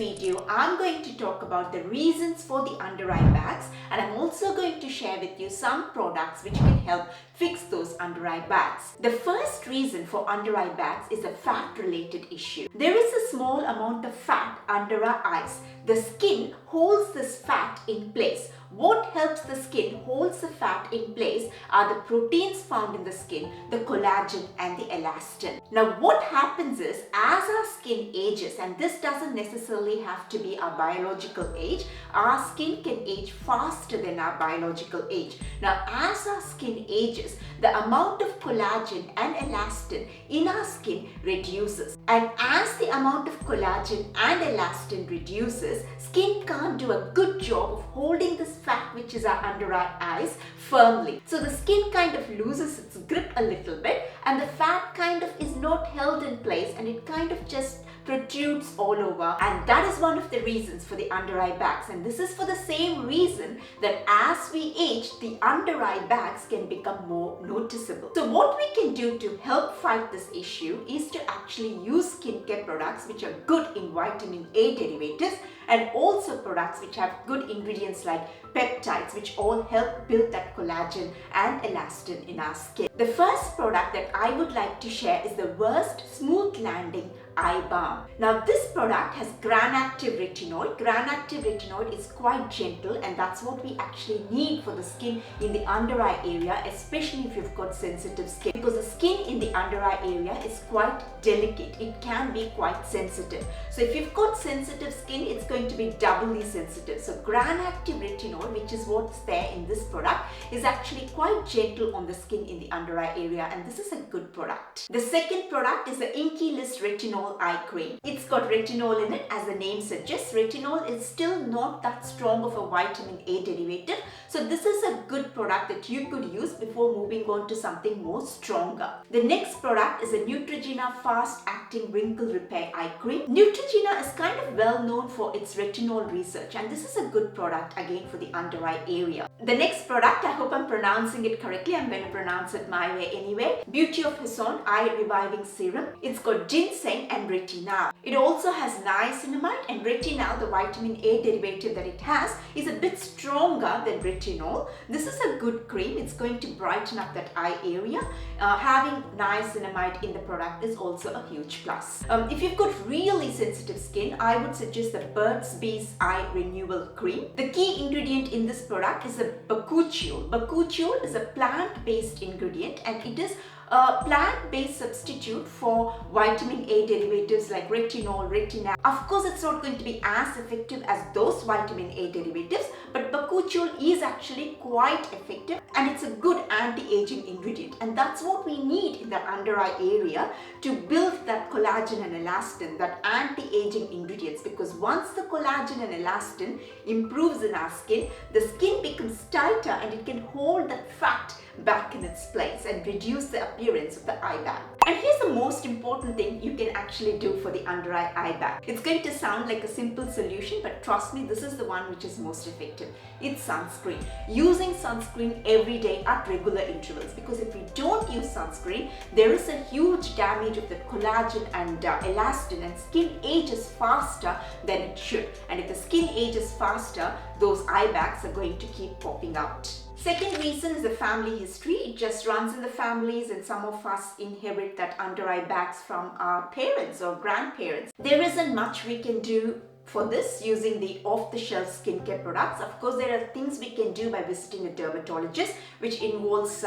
video, I'm going to talk about the reasons for the under eye bags, and I'm also going to share with you some products which can help fix those under eye bags. The first reason for under eye bags is a fat related issue. There is a small amount of fat under our eyes. The skin holds this fat in place. What helps the skin holds the fat in place are the proteins found in the skin, the collagen and the elastin. Now what happens is, as our skin ages, and this doesn't necessarily have to be our biological age, our skin can age faster than our biological age. Now as our skin ages, the amount of collagen and elastin in our skin reduces. And as the amount of collagen and elastin reduces, skin can't do a good job of holding this fat which is under our eyes firmly. So the skin kind of loses its grip a little bit, and the fat kind of is not held in place, and it kind of just protrudes all over, and that is one of the reasons for the under eye bags. And this is for the same reason that as we age, the under eye bags can become more noticeable. So what we can do to help fight this issue is to actually use skincare products which are good in vitamin A derivatives, and also products which have good ingredients like peptides, which all help build that collagen and elastin in our skin. The first product that I would like to share is the Worst Smooth Landing Eye Balm. Now this product has gram-active retinoid. Gram-active retinoid is quite gentle, and that's what we actually need for the skin in the under eye area, especially if you've got sensitive skin, because the skin in the under eye area is quite delicate. It can be quite sensitive. So if you've got sensitive skin, it's going to be doubly sensitive. So gram-active retinoid, which is what's there in this product, is actually quite gentle on the skin in the under eye area, and this is a good product. The second product is the Inkey List Retinol Eye Cream. It's got retinol in it, as the name suggests. Retinol is still not that strong of a vitamin A derivative, so this is a good product that you could use before moving on to something more stronger. The next product is a Neutrogena Fast Acting Wrinkle Repair Eye Cream. Neutrogena is kind of well known for its retinol research, and this is a good product again for the under eye area. The next product, I hope I'm pronouncing it correctly, I'm going to pronounce it my way anyway. Beauty of Hison Eye Reviving Serum. It's got ginseng and retinol. It also has niacinamide, and retinol, the vitamin A derivative that it has, is a bit stronger than retinol. This is a good cream. It's going to brighten up that eye area. Having niacinamide in the product is also a huge plus. If you've got really sensitive skin, I would suggest the Burt's Bees Eye Renewal Cream. The key ingredient in this product is a bakuchiol. Bakuchiol is a plant-based ingredient, and it is a plant-based substitute for vitamin A derivatives like retinol, retinol. Of course, it's not going to be as effective as those vitamin A derivatives, but bakuchiol is actually quite effective, and it's a good anti-aging ingredient, and that's what we need in the under eye area to build that collagen and elastin, that anti-aging ingredients, because once the collagen and elastin improves in our skin, the skin becomes tighter and it can hold that fat back in its place and reduce the appearance of the eye bag. And here's the most important thing you can actually do for the under eye bag. It's going to sound like a simple solution, but trust me, this is the one which is most effective. It's sunscreen. Using sunscreen every day at regular intervals, because if we don't use sunscreen, there is a huge damage of the collagen and elastin, and skin ages faster than it should. And if the skin ages faster, those eye bags are going to keep popping out. Second reason is the family history. It just runs in the families, and some of us inherit that under eye bags from our parents or grandparents. There isn't much we can do for this using the off-the-shelf skincare products. Of course, there are things we can do by visiting a dermatologist, which involves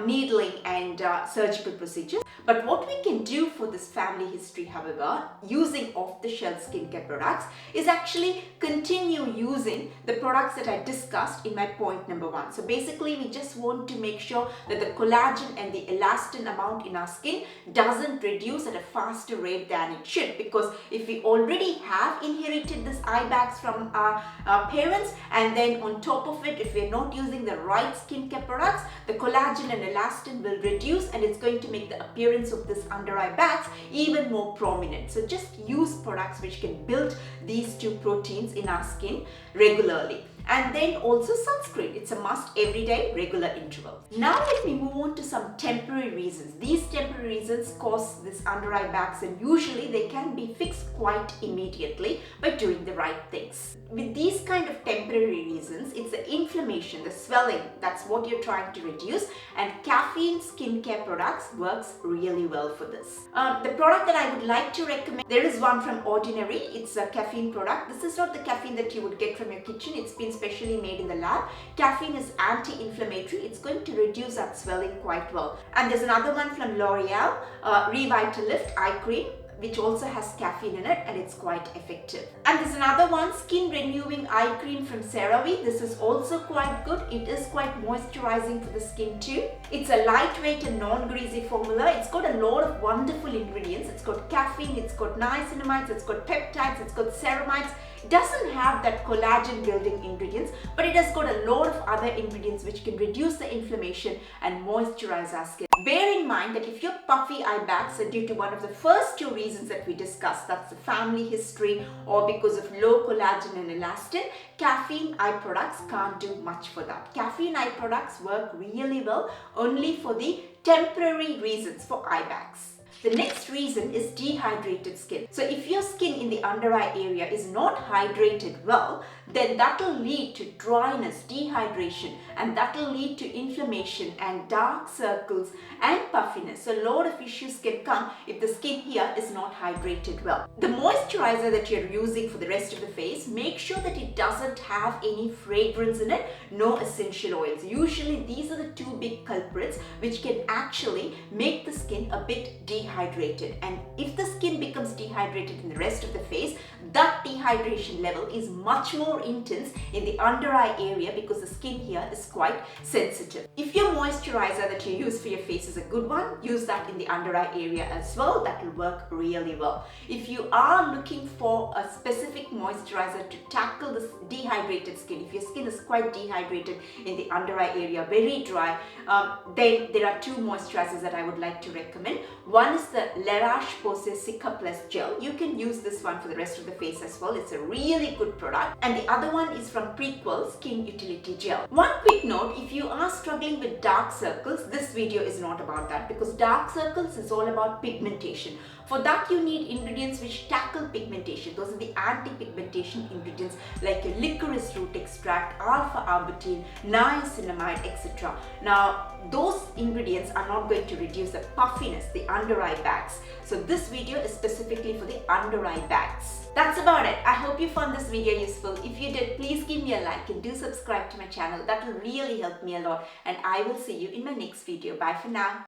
needling and surgical procedures. But what we can do for this family history, however, using off-the-shelf skincare products, is actually continue using the products that I discussed in my point number 1. So basically, we just want to make sure that the collagen and the elastin amount in our skin doesn't reduce at a faster rate than it should, because if we already have inherited this eye bags from our parents, and then on top of it, if we're not using the right skincare products, the collagen and elastin will reduce, and it's going to make the appearance of this under eye bags even more prominent. So just use products which can build these two proteins in our skin regularly. And then also sunscreen. It's a must every day, regular interval. Now let me move on to some temporary reasons. These temporary reasons cause this under eye bags, and usually they can be fixed quite immediately by doing the right things. With these kind of temporary reasons, it's the inflammation, the swelling, that's what you're trying to reduce, and caffeine skincare products works really well for this. The product that I would like to recommend, there is one from Ordinary. It's a caffeine product. This is not the caffeine that you would get from your kitchen. It's been specially made in the lab. Caffeine is anti-inflammatory. It's going to reduce that swelling quite well. And there's another one from L'Oreal, Revitalift Eye Cream, which also has caffeine in it, and it's quite effective. And there's another one, Skin Renewing Eye Cream from CeraVe. This is also quite good. It is quite moisturizing for the skin too. It's a lightweight and non-greasy formula. It's got a lot of wonderful ingredients. It's got caffeine, it's got niacinamides, it's got peptides, it's got ceramides. It doesn't have that collagen building ingredients, but it has got a lot of other ingredients which can reduce the inflammation and moisturize our skin. Bear in mind that if your puffy eye bags are due to one of the first two reasons that we discussed, that's the family history or because of low collagen and elastin, caffeine eye products can't do much for that. Caffeine eye products work really well only for the temporary reasons for eye bags. The next reason is dehydrated skin. So if your skin in the under eye area is not hydrated well, then that will lead to dryness, dehydration, and that will lead to inflammation and dark circles and puffiness. So a lot of issues can come if the skin here is not hydrated well. The moisturizer that you're using for the rest of the face, make sure that it doesn't have any fragrance in it, no essential oils. Usually these are the two big culprits which can actually make the skin a bit dehydrated, and if the skin becomes dehydrated in the rest of the face, that dehydration level is much more intense in the under eye area because the skin here is quite sensitive. If your moisturizer that you use for your face is a good one, use that in the under eye area as well. That will work really well. If you are looking for a specific moisturizer to tackle this dehydrated skin, if your skin is quite dehydrated in the under eye area, very dry, then there are two moisturizers that I would like to recommend. One is the La Roche-Posay Cica Plus Gel. You can use this one for the rest of the face as well. It's a really good product. And the other one is from Prequel Skin Utility Gel. One quick note, if you are struggling with dark circles, this video is not about that, because dark circles is all about pigmentation. For that you need ingredients which tackle pigmentation. Those are the anti-pigmentation ingredients like your licorice root extract, alpha-arbutin, niacinamide, etc. Now those ingredients are not going to reduce the puffiness, the under eye bags. So this video is specifically for the under eye bags. That's about it. I hope you found this video useful. If you did, please give me a like and do subscribe to my channel. That will really help me a lot, and I will see you in my next video. Bye for now.